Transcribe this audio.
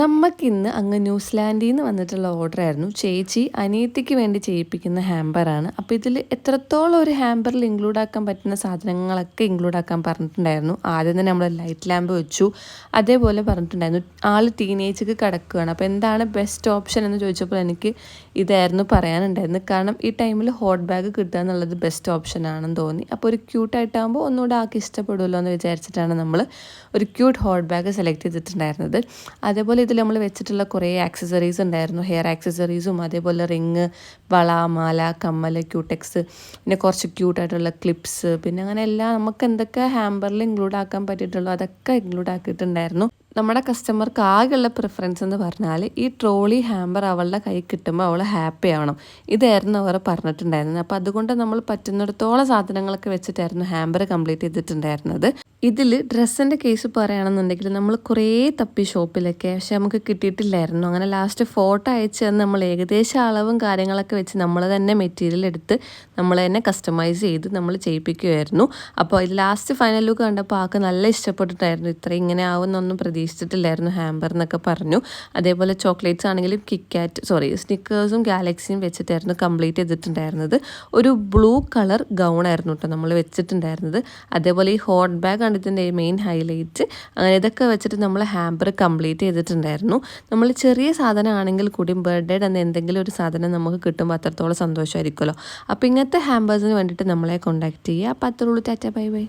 നമുക്കിന്ന് അങ്ങ് ന്യൂസിലാൻഡിൽ നിന്ന് വന്നിട്ടുള്ള ഓർഡറായിരുന്നു. ചേച്ചി അനിയത്തിക്ക് വേണ്ടി ചെയ്യിപ്പിക്കുന്ന ഹാമ്പറാണ്. അപ്പോൾ ഇതിൽ എത്രത്തോളം ഒരു ഹാമ്പറിൽ ഇൻക്ലൂഡ് ആക്കാൻ പറ്റുന്ന സാധനങ്ങളൊക്കെ ഇൻക്ലൂഡ് ആക്കാൻ പറഞ്ഞിട്ടുണ്ടായിരുന്നു. ആദ്യം തന്നെ നമ്മൾ ലൈറ്റ് ലാമ്പ് വെച്ചു. അതേപോലെ പറഞ്ഞിട്ടുണ്ടായിരുന്നു ആൾ ടീനേജ് കിടക്കുകയാണ്, അപ്പോൾ എന്താണ് ബെസ്റ്റ് ഓപ്ഷൻ എന്ന് ചോദിച്ചപ്പോൾ എനിക്ക് ഇതായിരുന്നു പറയാനുണ്ടായിരുന്നു. കാരണം ഈ ടൈമിൽ ഹോട്ട് ബാഗ് കിട്ടുക എന്നുള്ളത് ബെസ്റ്റ് ഓപ്ഷൻ ആണെന്ന് തോന്നി. അപ്പോൾ ഒരു ക്യൂട്ടായിട്ടാകുമ്പോൾ ഒന്നുകൂടെ ആൾക്ക് ഇഷ്ടപ്പെടുമല്ലോ എന്ന് വിചാരിച്ചിട്ടാണ് നമ്മൾ ഒരു ക്യൂട്ട് ഹോട്ട് ബാഗ് സെലക്ട് ചെയ്തിട്ടുണ്ടായിരുന്നത്. അതേപോലെ ഇതിൽ നമ്മൾ വെച്ചിട്ടുള്ള കുറേ ആക്സസറീസ് ഉണ്ടായിരുന്നു. ഹെയർ ആക്സസറീസും അതേപോലെ റിങ്, വള, മാല, കമ്മൽ, ക്യൂടെക്സ്, പിന്നെ കുറച്ച് ക്യൂട്ടായിട്ടുള്ള ക്ലിപ്സ്, പിന്നെ അങ്ങനെ എല്ലാം നമുക്ക് എന്തൊക്കെ ഹാമ്പറിൽ ഇൻക്ലൂഡ് ആക്കാൻ പറ്റിയിട്ടുള്ളൂ അതൊക്കെ ഇൻക്ലൂഡ് ആക്കിയിട്ടുണ്ടായിരുന്നു. നമ്മുടെ കസ്റ്റമർക്ക് ആകെയുള്ള പ്രിഫറൻസ് എന്ന് പറഞ്ഞാൽ ഈ ട്രോളി ഹാമ്പർ അവളുടെ കൈ കിട്ടുമ്പോൾ അവൾ ഹാപ്പി ആവണം. ഇതായിരുന്നു അവർ പറഞ്ഞിട്ടുണ്ടായിരുന്നത്. അപ്പോൾ അതുകൊണ്ട് നമ്മൾ പറ്റുന്നിടത്തോളം സാധനങ്ങളൊക്കെ വെച്ചിട്ടായിരുന്നു ഹാമ്പർ കംപ്ലീറ്റ് ചെയ്തിട്ടുണ്ടായിരുന്നത്. ഇതിൽ ഡ്രസ്സിൻ്റെ കേസ് പറയുകയാണെന്നുണ്ടെങ്കിൽ നമ്മൾ കുറേ തപ്പി ഷോപ്പിലൊക്കെ, പക്ഷെ നമുക്ക് കിട്ടിയിട്ടില്ലായിരുന്നു. അങ്ങനെ ലാസ്റ്റ് ഫോട്ടോ അയച്ച് തന്ന് നമ്മൾ ഏകദേശം അളവും കാര്യങ്ങളൊക്കെ വെച്ച് നമ്മൾ തന്നെ മെറ്റീരിയൽ എടുത്ത് നമ്മൾ തന്നെ കസ്റ്റമൈസ് ചെയ്ത് നമ്മൾ ചെയ്യിപ്പിക്കുമായിരുന്നു. അപ്പോൾ ഇത് ലാസ്റ്റ് ഫൈനൽ ലുക്ക് കണ്ടപ്പോൾ ആൾക്ക് നല്ല ഇഷ്ടപ്പെട്ടിട്ടായിരുന്നു. ഇത്ര ഇങ്ങനെ ആവുമെന്നൊന്നും പ്രതീക്ഷിച്ചിട്ടില്ലായിരുന്നു ഹാമ്പർ എന്നൊക്കെ പറഞ്ഞു. അതേപോലെ ചോക്ലേറ്റ്സ് ആണെങ്കിലും സ്നിക്കേഴ്സും ഗാലക്സിയും വെച്ചിട്ടായിരുന്നു കംപ്ലീറ്റ് ചെയ്തിട്ടുണ്ടായിരുന്നത്. ഒരു ബ്ലൂ കളർ ഗൗണായിരുന്നു കേട്ടോ നമ്മൾ വെച്ചിട്ടുണ്ടായിരുന്നത്. അതേപോലെ ഈ ഹോട്ട് ബാഗ് ഇതിൻ്റെ മെയിൻ ഹൈലൈറ്റ്. അങ്ങനെ ഇതൊക്കെ വെച്ചിട്ട് നമ്മൾ ഹാമ്പർ കംപ്ലീറ്റ് ചെയ്തിട്ടുണ്ടായിരുന്നു. നമ്മൾ ചെറിയ സാധനമാണെങ്കിൽ കൂടി ബർത്ത്ഡേ എന്ന എന്തെങ്കിലും ഒരു സാധനം നമുക്ക് കിട്ടുമ്പോൾ അത്രത്തോളം സന്തോഷമായിരിക്കുമല്ലോ. അപ്പോൾ ഇങ്ങനത്തെ ഹാമ്പേഴ്സിന് വേണ്ടിയിട്ട് നമ്മളെ കോൺടാക്ട് ചെയ്യുക. അപ്പോൾ അത്രയുള്ളൂ. Tata, bye bye.